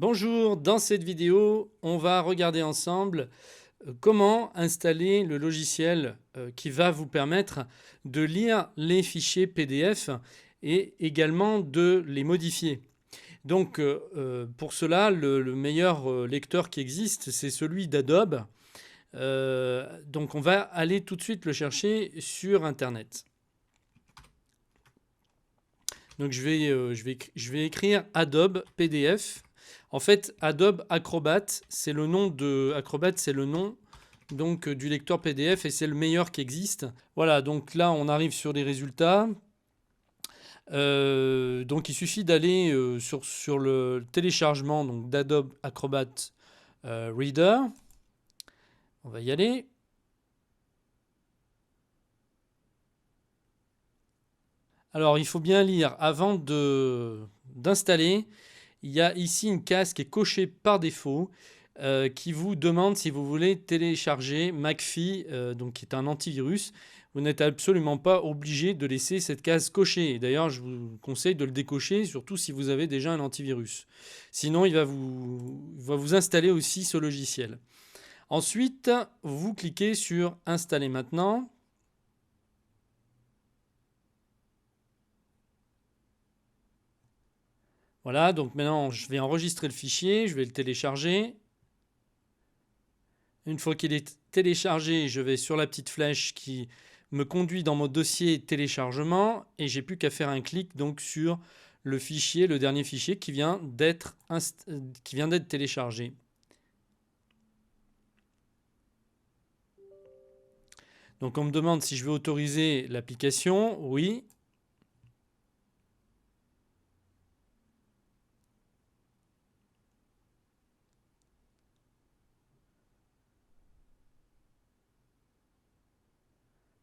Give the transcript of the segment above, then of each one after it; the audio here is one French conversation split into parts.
Bonjour, dans cette vidéo, on va regarder ensemble comment installer le logiciel qui va vous permettre de lire les fichiers PDF et également de les modifier. Donc pour cela, le meilleur lecteur qui existe, c'est celui d'Adobe. Donc on va aller tout de suite le chercher sur Internet. Donc je vais écrire Adobe PDF. En fait, Adobe Acrobat, c'est le nom donc du lecteur PDF et c'est le meilleur qui existe. Voilà, donc là on arrive sur les résultats. Donc il suffit d'aller sur le téléchargement d'Adobe Acrobat Reader. On va y aller. Alors il faut bien lire avant d'installer. Il y a ici une case qui est cochée par défaut qui vous demande si vous voulez télécharger McAfee, donc qui est un antivirus. Vous n'êtes absolument pas obligé de laisser cette case cochée. D'ailleurs, je vous conseille de le décocher, surtout si vous avez déjà un antivirus. Sinon, il va vous installer aussi ce logiciel. Ensuite, vous cliquez sur « Installer maintenant ». Voilà, donc maintenant je vais enregistrer le fichier, je vais le télécharger. Une fois qu'il est téléchargé, je vais sur la petite flèche qui me conduit dans mon dossier téléchargement et j'ai plus qu'à faire un clic donc sur le fichier, le dernier fichier qui vient d'être téléchargé. Donc on me demande si je veux autoriser l'application, oui.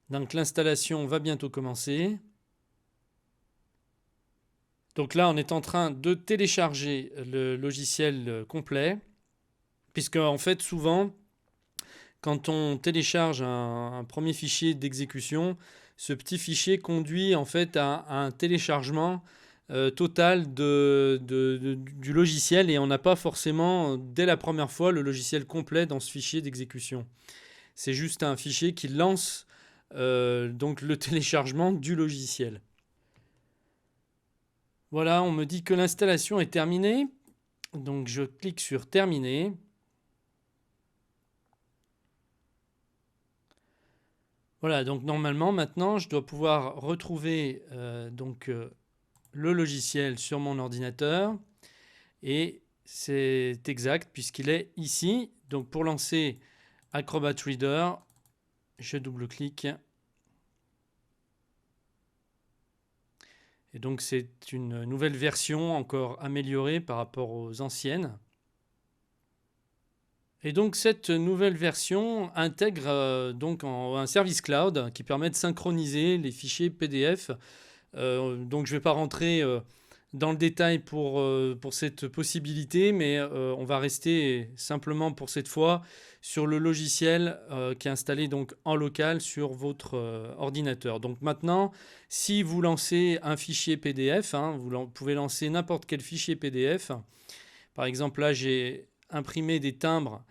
Donc l'installation va bientôt commencer. Donc là, on est en train de télécharger le logiciel complet, puisque en fait, souvent, quand on télécharge un premier fichier d'exécution, ce petit fichier conduit en fait à un téléchargement total du logiciel et on n'a pas forcément, dès la première fois, le logiciel complet dans ce fichier d'exécution. C'est juste un fichier qui lance donc le téléchargement du logiciel. Voilà, on me dit que l'installation est terminée. Donc je clique sur terminer. Voilà, donc normalement maintenant je dois pouvoir retrouver le logiciel sur mon ordinateur et c'est exact puisqu'il est ici. Donc pour lancer Acrobat Reader, je double-clique. Et donc c'est une nouvelle version encore améliorée par rapport aux anciennes. Et donc cette nouvelle version intègre donc un service cloud qui permet de synchroniser les fichiers PDF. Donc je ne vais pas rentrer dans le détail pour cette possibilité, mais on va rester simplement pour cette fois sur le logiciel qui est installé donc en local sur votre ordinateur. Donc maintenant, si vous lancez un fichier PDF, vous pouvez lancer n'importe quel fichier PDF. Par exemple, là, j'ai imprimé des timbres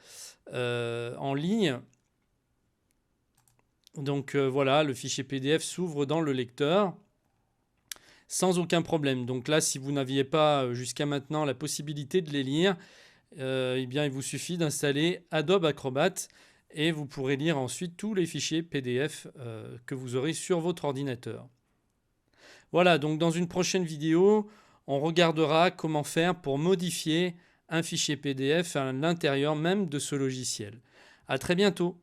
en ligne. Donc voilà, le fichier PDF s'ouvre dans le lecteur sans aucun problème. Donc là, si vous n'aviez pas jusqu'à maintenant la possibilité de les lire, eh bien, il vous suffit d'installer Adobe Acrobat et vous pourrez lire ensuite tous les fichiers PDF que vous aurez sur votre ordinateur. Voilà, donc dans une prochaine vidéo, on regardera comment faire pour modifier un fichier PDF à l'intérieur même de ce logiciel. À très bientôt.